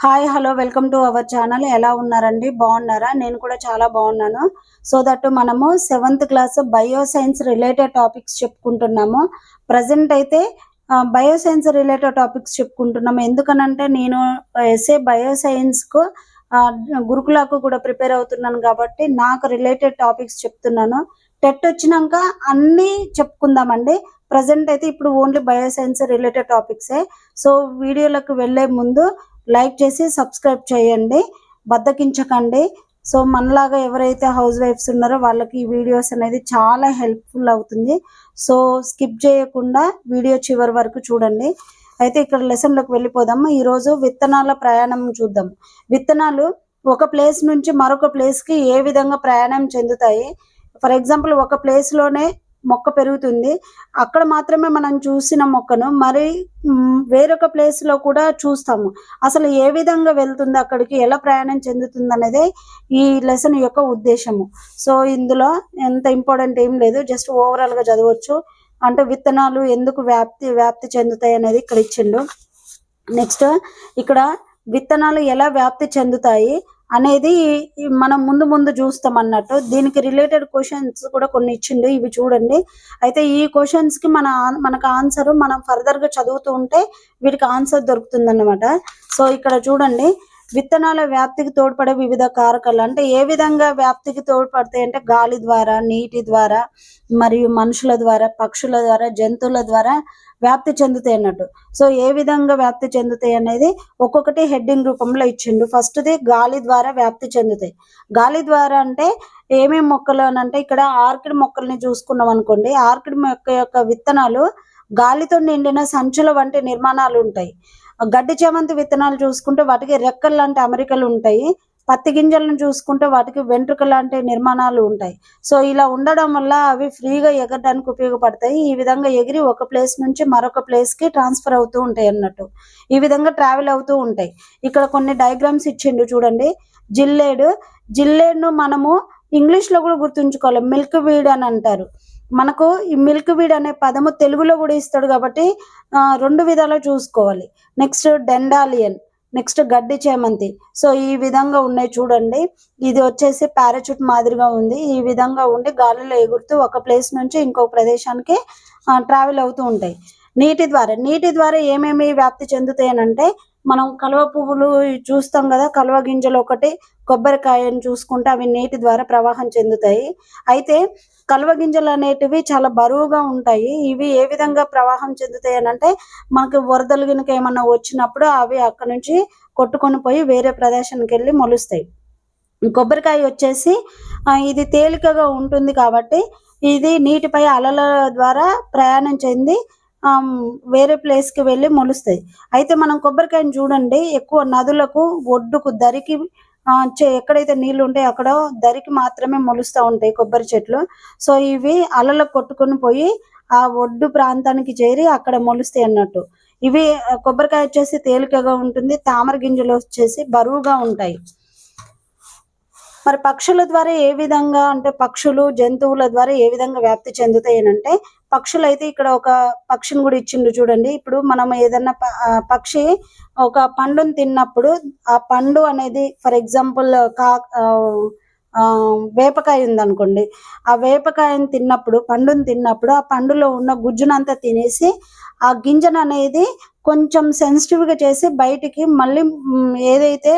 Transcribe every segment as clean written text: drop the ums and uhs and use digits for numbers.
Hi hello welcome to our channel. ఎలా ఉన్నారండి? బాగున్నారా? నేను కూడా చాలా బాగున్నాను. సో దట్ మనము 7th class bio science related topics చెప్పుకుంటున్నాము. ప్రజెంట్ అయితే బయో సైన్స్ రిలేటెడ్ టాపిక్స్ చెప్పుకుంటున్నాము. ఎందుకనంటే నేను ఎస్ఏ బయో సైన్స్కు గురుకులకు కూడా ప్రిపేర్ అవుతున్నాను కాబట్టి నాకు రిలేటెడ్ టాపిక్స్ చెప్తున్నాను. టెట్ వచ్చినాక అన్నీ చెప్పుకుందామండి. ప్రజెంట్ అయితే ఇప్పుడు ఓన్లీ బయో సైన్స్ రిలేటెడ్ టాపిక్సే. సో వీడియోలకు వెళ్ళే ముందు లైక్ చేసి సబ్స్క్రైబ్ చేయండి, బద్దకించకండి. సో మనలాగా ఎవరైతే హౌస్ వైఫ్స్ ఉన్నారో వాళ్ళకి ఈ వీడియోస్ అనేది చాలా హెల్ప్ఫుల్ అవుతుంది. సో స్కిప్ చేయకుండా వీడియో చివరి వరకు చూడండి. అయితే ఇక్కడ లెసన్లోకి వెళ్ళిపోదాము. ఈరోజు విత్తనాల ప్రయాణం చూద్దాం. విత్తనాలు ఒక ప్లేస్ నుంచి మరొక ప్లేస్కి ఏ విధంగా ప్రయాణం చెందుతాయి. ఫర్ ఎగ్జాంపుల్ ఒక ప్లేస్లోనే మొక్క పెరుగుతుంది, అక్కడ మాత్రమే మనం చూసిన మొక్కను మరి వేరొక ప్లేస్లో కూడా చూస్తాము. అసలు ఏ విధంగా వెళ్తుంది, అక్కడికి ఎలా ప్రయాణం చెందుతుంది అనేది ఈ లెసన్ యొక్క ఉద్దేశము. సో ఇందులో ఎంత ఇంపార్టెంట్ ఏం లేదు, జస్ట్ ఓవరాల్గా చదవచ్చు. అంటే విత్తనాలు ఎందుకు వ్యాప్తి చెందుతాయి అనేది ఇక్కడ ఇచ్చిండు. నెక్స్ట్ ఇక్కడ విత్తనాలు ఎలా వ్యాప్తి చెందుతాయి అనేది మనం ముందు చూస్తాం అన్నట్టు. దీనికి రిలేటెడ్ క్వశ్చన్స్ కూడా కొన్ని ఇచ్చిండు, ఇవి చూడండి. అయితే ఈ క్వశ్చన్స్కి మనకు ఆన్సర్ మనం ఫర్దర్గా చదువుతూ ఉంటే వీటికి ఆన్సర్ దొరుకుతుంది అన్నమాట. సో ఇక్కడ చూడండి, విత్తనాల వ్యాప్తికి తోడ్పడే వివిధ కారకాలు అంటే ఏ విధంగా వ్యాప్తికి తోడ్పడతాయి అంటే గాలి ద్వారా, నీటి ద్వారా, మరియు మనుషుల ద్వారా, పక్షుల ద్వారా, జంతువుల ద్వారా వ్యాప్తి చెందుతాయి అన్నట్టు. సో ఏ విధంగా వ్యాప్తి చెందుతాయి అనేది ఒక్కొక్కటి హెడ్డింగ్ రూపంలో ఇచ్చిండు. ఫస్ట్ది గాలి ద్వారా వ్యాప్తి చెందుతాయి. గాలి ద్వారా అంటే ఏమేమి మొక్కలు అని అంటే ఇక్కడ ఆర్కిడ్ మొక్కల్ని చూసుకున్నాం అనుకోండి. ఆర్కిడ్ మొక్క యొక్క విత్తనాలు గాలితో నిండిన సంచుల వంటి నిర్మాణాలు ఉంటాయి. గడ్డి చేమంతి విత్తనాలు చూసుకుంటే వాటికి రెక్కలు లాంటి అమరికలు ఉంటాయి. పత్తి గింజలను చూసుకుంటే వాటికి వెంట్రుక లాంటి నిర్మాణాలు ఉంటాయి. సో ఇలా ఉండడం వల్ల అవి ఫ్రీగా ఎగరడానికి ఉపయోగపడతాయి. ఈ విధంగా ఎగిరి ఒక ప్లేస్ నుంచి మరొక ప్లేస్కి ట్రాన్స్ఫర్ అవుతూ ఉంటాయి అన్నట్టు. ఈ విధంగా ట్రావెల్ అవుతూ ఉంటాయి. ఇక్కడ కొన్ని డయాగ్రామ్స్ ఇచ్చిండు చూడండి. జిల్లేడును మనము ఇంగ్లీష్లో కూడా గుర్తుంచుకోవాలి, మిల్క్ వీడ్ అని అంటారు. మనకు ఈ మిల్క్ వీడ్ అనే పదము తెలుగులో కూడా ఇస్తాడు కాబట్టి రెండు విధాలు చూసుకోవాలి. నెక్స్ట్ డెండాలియన్, నెక్స్ట్ గడ్డి చేమంతి. సో ఈ విధంగా ఉన్నాయి చూడండి. ఇది వచ్చేసి పారాచూట్ మాదిరిగా ఉంది. ఈ విధంగా ఉండి గాలిలో ఎగురుతూ ఒక ప్లేస్ నుంచి ఇంకో ప్రదేశానికి ట్రావెల్ అవుతూ ఉంటాయి. నీటి ద్వారా ఏమేమి వ్యాప్తి చెందుతాయి అని అంటే మనం కలువ పువ్వులు చూస్తాం కదా, కలువ గింజలు ఒకటి, కొబ్బరికాయను చూసుకుంటే అవి నీటి ద్వారా ప్రవాహం చెందుతాయి. అయితే కలువ గింజలు అనేటివి చాలా బరువుగా ఉంటాయి. ఇవి ఏ విధంగా ప్రవాహం చెందుతాయి అని అంటే మనకి వరదలు కనుక ఏమన్నా వచ్చినప్పుడు అవి అక్కడ నుంచి కొట్టుకొని పోయి వేరే ప్రదేశానికి వెళ్ళి మొలుస్తాయి. కొబ్బరికాయ వచ్చేసి ఇది తేలికగా ఉంటుంది కాబట్టి ఇది నీటిపై అలల ద్వారా ప్రయాణం చెంది వేరే ప్లేస్కి వెళ్ళి మొలుస్తాయి. అయితే మనం కొబ్బరికాయని చూడండి, ఎక్కువ నదులకు ఒడ్డుకు దరికి ఎక్కడైతే నీళ్లు ఉంటాయి అక్కడ దరికి మాత్రమే మొలుస్తూ ఉంటాయి కొబ్బరి చెట్లు. సో ఇవి అలలకు కొట్టుకొని పోయి ఆ ఒడ్డు ప్రాంతానికి చేరి అక్కడ మొలుస్తాయి అన్నట్టు. ఇవి కొబ్బరికాయ వచ్చేసి తేలికగా ఉంటుంది, తామర గింజలు వచ్చేసి బరువుగా ఉంటాయి. మరి పక్షుల ద్వారా ఏ విధంగా అంటే పక్షులు, జంతువుల ద్వారా ఏ విధంగా వ్యాప్తి చెందుతాయి అంటే పక్షులు అయితే ఇక్కడ ఒక పక్షిని కూడా ఇచ్చిండు చూడండి. ఇప్పుడు మనం ఏదన్నా పక్షి ఒక పండుని తిన్నప్పుడు ఆ పండు అనేది ఫర్ ఎగ్జాంపుల్ వేపకాయ ఉందనుకోండి, ఆ వేపకాయని తిన్నప్పుడు, పండుని తిన్నప్పుడు ఆ పండులో ఉన్న గుజ్జునంతా తినేసి ఆ గింజను అనేది కొంచెం సెన్సిటివ్గా చేసి బయటికి మళ్ళీ ఏదైతే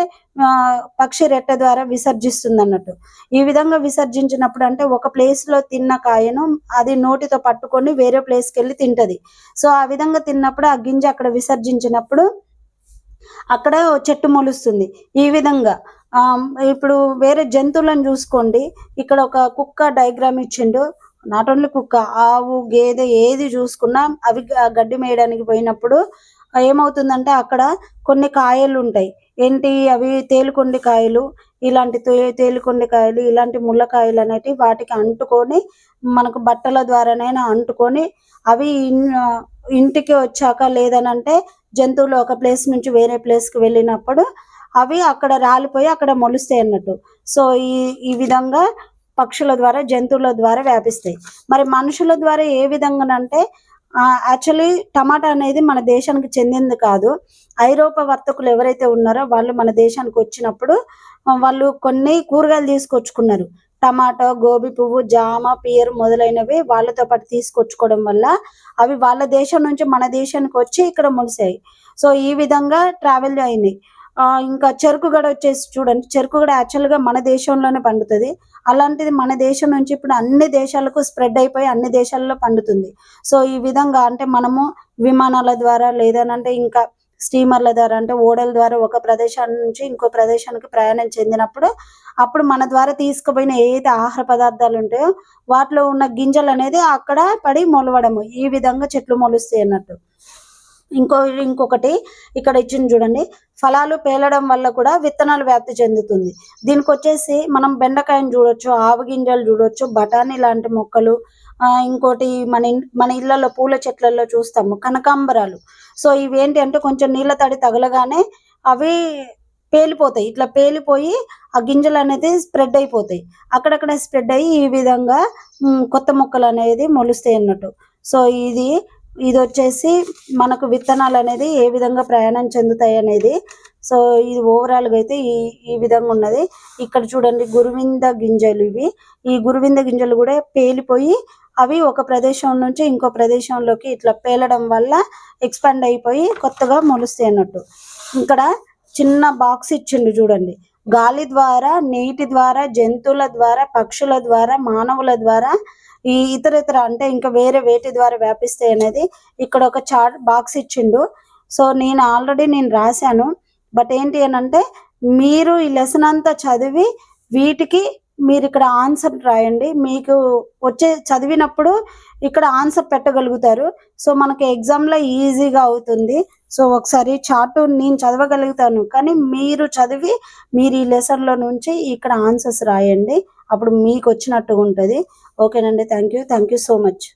పక్షి రెట్ట ద్వారా విసర్జిస్తుంది అన్నట్టు. ఈ విధంగా విసర్జించినప్పుడు అంటే ఒక ప్లేస్లో తిన్న కాయను అది నోటితో పట్టుకొని వేరే ప్లేస్కి వెళ్ళి తింటది. సో ఆ విధంగా తిన్నప్పుడు ఆ గింజ అక్కడ విసర్జించినప్పుడు అక్కడ చెట్టు మొలుస్తుంది. ఈ విధంగా ఇప్పుడు వేరే జంతువులను చూసుకోండి. ఇక్కడ ఒక కుక్క డయాగ్రామ్ ఇచ్చిండు. నాట్ ఓన్లీ కుక్క, ఆవు, గేదె ఏది చూసుకున్నా అవి గడ్డి మేయడానికి పోయినప్పుడు ఏమవుతుందంటే అక్కడ కొన్ని కాయలు ఉంటాయి. ఏంటి అవి? తేలుకొండి కాయలు. ఇలాంటి తేలుకొండి కాయలు, ఇలాంటి ముళ్ళకాయలు అనేటివి వాటికి అంటుకొని మనకు బట్టల ద్వారానైనా అంటుకొని అవి ఇంటికి వచ్చాక లేదనంటే జంతువులు ఒక ప్లేస్ నుంచి వేరే ప్లేస్కి వెళ్ళినప్పుడు అవి అక్కడ రాలిపోయి అక్కడ మొలుస్తాయి అన్నట్టు. సో ఈ విధంగా పక్షుల ద్వారా, జంతువుల ద్వారా వ్యాపిస్తాయి. మరి మనుషుల ద్వారా ఏ విధంగానంటే యాక్చువల్లీ టమాటా అనేది మన దేశానికి చెందింది కాదు. ఐరోపా వర్తకులు ఎవరైతే ఉన్నారో వాళ్ళు మన దేశానికి వచ్చినప్పుడు వాళ్ళు కొన్ని కూరగాయలు తీసుకొచ్చుకున్నారు. టమాటో, గోబీ పువ్వు, జామ, పియర్ మొదలైనవి వాళ్ళతో పాటు తీసుకొచ్చుకోవడం వల్ల అవి వాళ్ళ దేశం నుంచి మన దేశానికి వచ్చి ఇక్కడ మొలిసాయి. సో ఈ విధంగా ట్రావెల్ అయినాయి. ఇంకా చెరుకు గడ వచ్చేసి చూడండి, చెరుకు గడ యాక్చువల్గా మన దేశంలోనే పండుతుంది. అలాంటిది మన దేశం నుంచి ఇప్పుడు అన్ని దేశాలకు స్ప్రెడ్ అయిపోయి అన్ని దేశాల్లో పండుతుంది. సో ఈ విధంగా అంటే మనము విమానాల ద్వారా లేదనంటే ఇంకా స్టీమర్ల ద్వారా అంటే ఓడల ద్వారా ఒక ప్రదేశాన్ని నుంచి ఇంకో ప్రదేశానికి ప్రయాణం చెందినప్పుడు అప్పుడు మన ద్వారా తీసుకుపోయిన ఏదైతే ఆహార పదార్థాలు ఉంటాయో వాటిలో ఉన్న గింజలు అనేది అక్కడ పడి మొలవడము, ఈ విధంగా చెట్లు మొలుస్తాయి అన్నట్టు. ఇంకొకటి ఇక్కడ ఇచ్చింది చూడండి, ఫలాలు పేలడం వల్ల కూడా విత్తనాలు వ్యాప్తి చెందుతుంది. దీనికి వచ్చేసి మనం బెండకాయని చూడొచ్చు, ఆవు గింజలు చూడొచ్చు, బఠానీ లాంటి మొక్కలు, ఇంకోటి మన ఇళ్లలో పూల చెట్లలో చూస్తాము కనకాంబరాలు. సో ఇవేంటి అంటే కొంచెం నీళ్ళ తడి తగలగానే అవి పేలిపోతాయి. ఇట్లా పేలిపోయి ఆ గింజలు అనేది స్ప్రెడ్ అయిపోతాయి, అక్కడక్కడ స్ప్రెడ్ అయ్యి ఈ విధంగా కొత్త మొక్కలు అనేది మొలుస్తాయి అన్నట్టు. సో ఇది వచ్చేసి మనకు విత్తనాలు అనేది ఏ విధంగా ప్రయాణం చెందుతాయి అనేది. సో ఇది ఓవరాల్గా అయితే ఈ విధంగా ఉన్నది. ఇక్కడ చూడండి గురువింద గింజలు, ఈ గురువింద గింజలు కూడా పేలిపోయి అవి ఒక ప్రదేశం నుంచి ఇంకో ప్రదేశంలోకి ఇట్లా పేలడం వల్ల ఎక్స్పాండ్ అయిపోయి కొత్తగా మొలుస్తాయి అన్నట్టు. ఇక్కడ చిన్న బాక్స్ ఇచ్చిండు చూడండి, గాలి ద్వారా, నీటి ద్వారా, జంతువుల ద్వారా, పక్షుల ద్వారా, మానవుల ద్వారా, ఈ ఇతర అంటే ఇంకా వేరే వేటి ద్వారా వ్యాపిస్తాయి అనేది ఇక్కడ ఒక చార్ట్ బాక్స్ ఇచ్చిండు. సో నేను రాశాను. బట్ ఏంటి అని అంటే మీరు ఈ లెసన్ అంతా చదివి వీటికి మీరు ఇక్కడ ఆన్సర్ రాయండి. మీకు చదివినప్పుడు ఇక్కడ ఆన్సర్ పెట్టగలుగుతారు. సో మనకి ఎగ్జామ్లో ఈజీగా అవుతుంది. సో ఒకసారి చార్ట్ నేను చదవగలుగుతాను, కానీ మీరు చదివి మీరు ఈ లెసన్లో నుంచి ఇక్కడ ఆన్సర్స్ రాయండి, అప్పుడు మీకు వచ్చినట్టుగా ఉంటుంది. ఓకేనండి, థ్యాంక్ యూ సో మచ్.